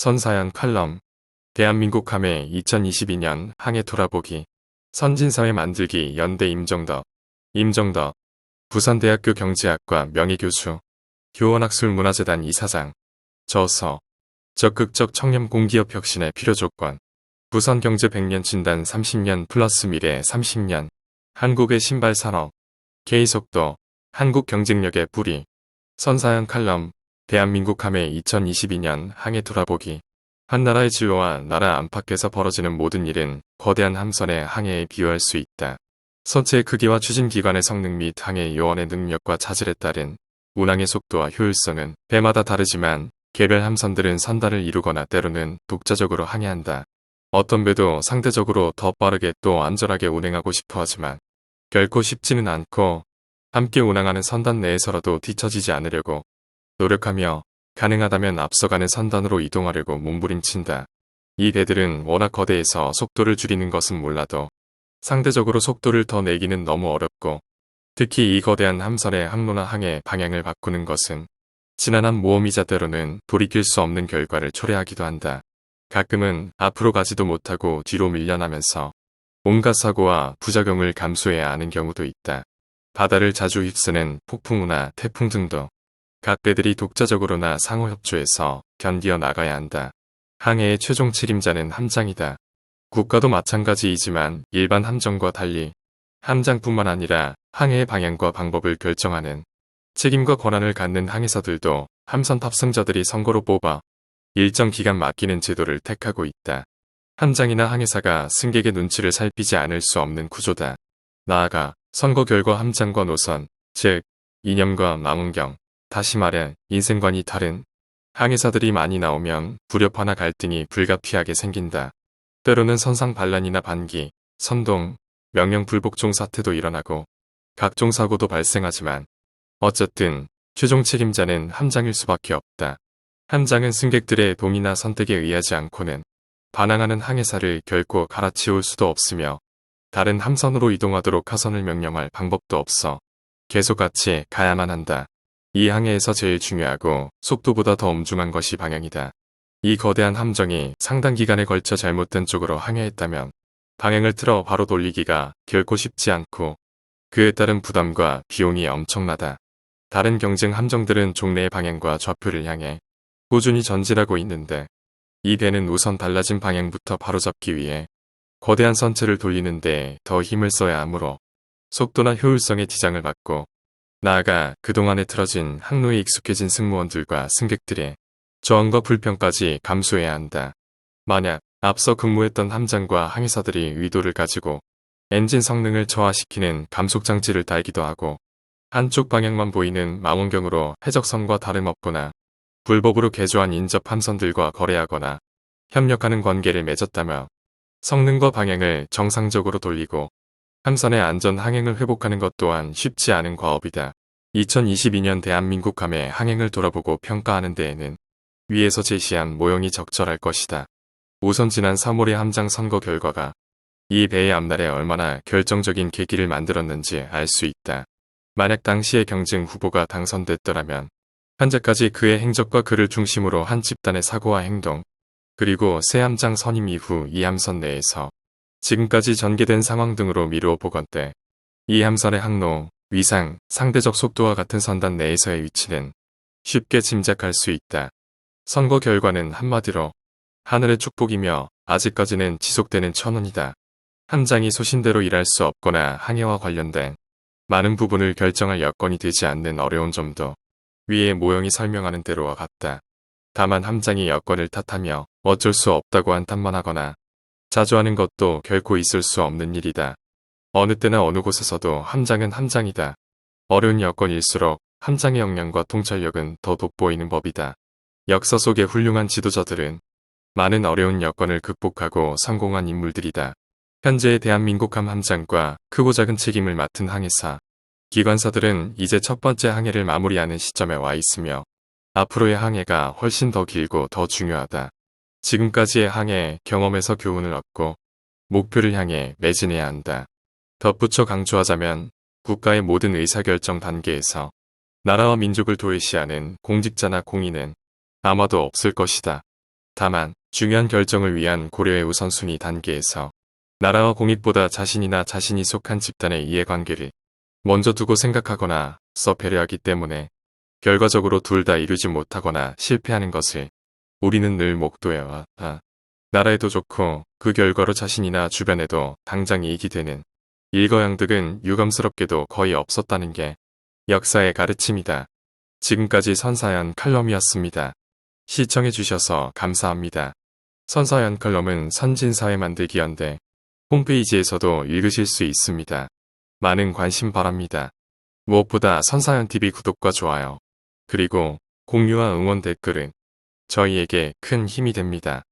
선사연 칼럼 대한민국 함해 2022년 항해 돌아보기 선진사회 만들기 연대 임정덕 부산대학교 경제학과 명예교수 교원학술문화재단 이사장 저서 적극적 청렴 공기업 혁신의 필요조건 부산경제 100년 진단 30년 플러스 미래 30년 한국의 신발산업 K속도 한국 경쟁력의 뿌리 선사연 칼럼 대한민국 함해 2022년 항해 돌아보기 한 나라의 진로와 나라 안팎에서 벌어지는 모든 일은 거대한 함선의 항해에 비유할 수 있다. 선체의 크기와 추진기관의 성능 및 항해 요원의 능력과 자질에 따른 운항의 속도와 효율성은 배마다 다르지만 개별 함선들은 선단을 이루거나 때로는 독자적으로 항해한다. 어떤 배도 상대적으로 더 빠르게 또 안전하게 운행하고 싶어 하지만 결코 쉽지는 않고 함께 운항하는 선단 내에서라도 뒤처지지 않으려고 노력하며 가능하다면 앞서가는 선단으로 이동하려고 몸부림친다. 이 배들은 워낙 거대해서 속도를 줄이는 것은 몰라도 상대적으로 속도를 더 내기는 너무 어렵고 특히 이 거대한 함선의 항로나 항해 방향을 바꾸는 것은 지난한 모험이자 때로는 돌이킬 수 없는 결과를 초래하기도 한다. 가끔은 앞으로 가지도 못하고 뒤로 밀려나면서 온갖 사고와 부작용을 감수해야 하는 경우도 있다. 바다를 자주 휩쓰는 폭풍우나 태풍 등도 각 배들이 독자적으로나 상호협조해서 견디어 나가야 한다. 항해의 최종 책임자는 함장이다. 국가도 마찬가지이지만 일반 함정과 달리 함장뿐만 아니라 항해의 방향과 방법을 결정하는 책임과 권한을 갖는 항해사들도 함선 탑승자들이 선거로 뽑아 일정 기간 맡기는 제도를 택하고 있다. 함장이나 항해사가 승객의 눈치를 살피지 않을 수 없는 구조다. 나아가 선거 결과 함장과 노선, 즉 이념과 망원경, 다시 말해 인생관이 다른 항해사들이 많이 나오면 불협화나 갈등이 불가피하게 생긴다. 때로는 선상반란이나 반기, 선동, 명령 불복종 사태도 일어나고 각종 사고도 발생하지만 어쨌든 최종 책임자는 함장일 수밖에 없다. 함장은 승객들의 동의나 선택에 의하지 않고는 반항하는 항해사를 결코 갈아치울 수도 없으며 다른 함선으로 이동하도록 하선을 명령할 방법도 없어 계속 같이 가야만 한다. 이 항해에서 제일 중요하고 속도보다 더 엄중한 것이 방향이다. 이 거대한 함정이 상당 기간에 걸쳐 잘못된 쪽으로 항해했다면 방향을 틀어 바로 돌리기가 결코 쉽지 않고 그에 따른 부담과 비용이 엄청나다. 다른 경쟁 함정들은 종래의 방향과 좌표를 향해 꾸준히 전진하고 있는데 이 배는 우선 달라진 방향부터 바로잡기 위해 거대한 선체를 돌리는 데 더 힘을 써야 하므로 속도나 효율성에 지장을 받고 나아가 그동안에 틀어진 항로에 익숙해진 승무원들과 승객들의 저항과 불평까지 감수해야 한다. 만약 앞서 근무했던 함장과 항해사들이 의도를 가지고 엔진 성능을 저하시키는 감속장치를 달기도 하고 한쪽 방향만 보이는 망원경으로 해적선과 다름없거나 불법으로 개조한 인접 함선들과 거래하거나 협력하는 관계를 맺었다며 성능과 방향을 정상적으로 돌리고 함선의 안전 항행을 회복하는 것 또한 쉽지 않은 과업이다. 2022년 대한민국 함해 항행을 돌아보고 평가하는 데에는 위에서 제시한 모형이 적절할 것이다. 우선 지난 3월의 함장 선거 결과가 이 배의 앞날에 얼마나 결정적인 계기를 만들었는지 알 수 있다. 만약 당시의 경쟁 후보가 당선됐더라면 현재까지 그의 행적과 그를 중심으로 한 집단의 사고와 행동 그리고 새 함장 선임 이후 이 함선 내에서 지금까지 전개된 상황 등으로 미루어 보건대 이 함선의 항로, 위상, 상대적 속도와 같은 선단 내에서의 위치는 쉽게 짐작할 수 있다. 선거 결과는 한마디로 하늘의 축복이며 아직까지는 지속되는 천운이다. 함장이 소신대로 일할 수 없거나 항해와 관련된 많은 부분을 결정할 여건이 되지 않는 어려운 점도 위의 모형이 설명하는 대로와 같다. 다만 함장이 여건을 탓하며 어쩔 수 없다고 한탄만 하거나 자주 하는 것도 결코 있을 수 없는 일이다. 어느 때나 어느 곳에서도 함장은 함장이다. 어려운 여건일수록 함장의 역량과 통찰력은 더 돋보이는 법이다. 역사 속의 훌륭한 지도자들은 많은 어려운 여건을 극복하고 성공한 인물들이다. 현재의 대한민국 함장과 크고 작은 책임을 맡은 항해사, 기관사들은 이제 첫 번째 항해를 마무리하는 시점에 와 있으며 앞으로의 항해가 훨씬 더 길고 더 중요하다. 지금까지의 항해 경험에서 교훈을 얻고 목표를 향해 매진해야 한다. 덧붙여 강조하자면 국가의 모든 의사결정 단계에서 나라와 민족을 도외시하는 공직자나 공인은 아마도 없을 것이다. 다만 중요한 결정을 위한 고려의 우선순위 단계에서 나라와 공익보다 자신이나 자신이 속한 집단의 이해관계를 먼저 두고 생각하거나 써 배려하기 때문에 결과적으로 둘 다 이루지 못하거나 실패하는 것을 우리는 늘 목도해와 나라에도 좋고 그 결과로 자신이나 주변에도 당장 이익이 되는 일거양득은 유감스럽게도 거의 없었다는 게 역사의 가르침이다. 지금까지 선사연 칼럼이었습니다. 시청해주셔서 감사합니다. 선사연 칼럼은 선진사회 만들기 연대 홈페이지에서도 읽으실 수 있습니다. 많은 관심 바랍니다. 무엇보다 선사연TV 구독과 좋아요, 그리고 공유와 응원 댓글은 저희에게 큰 힘이 됩니다.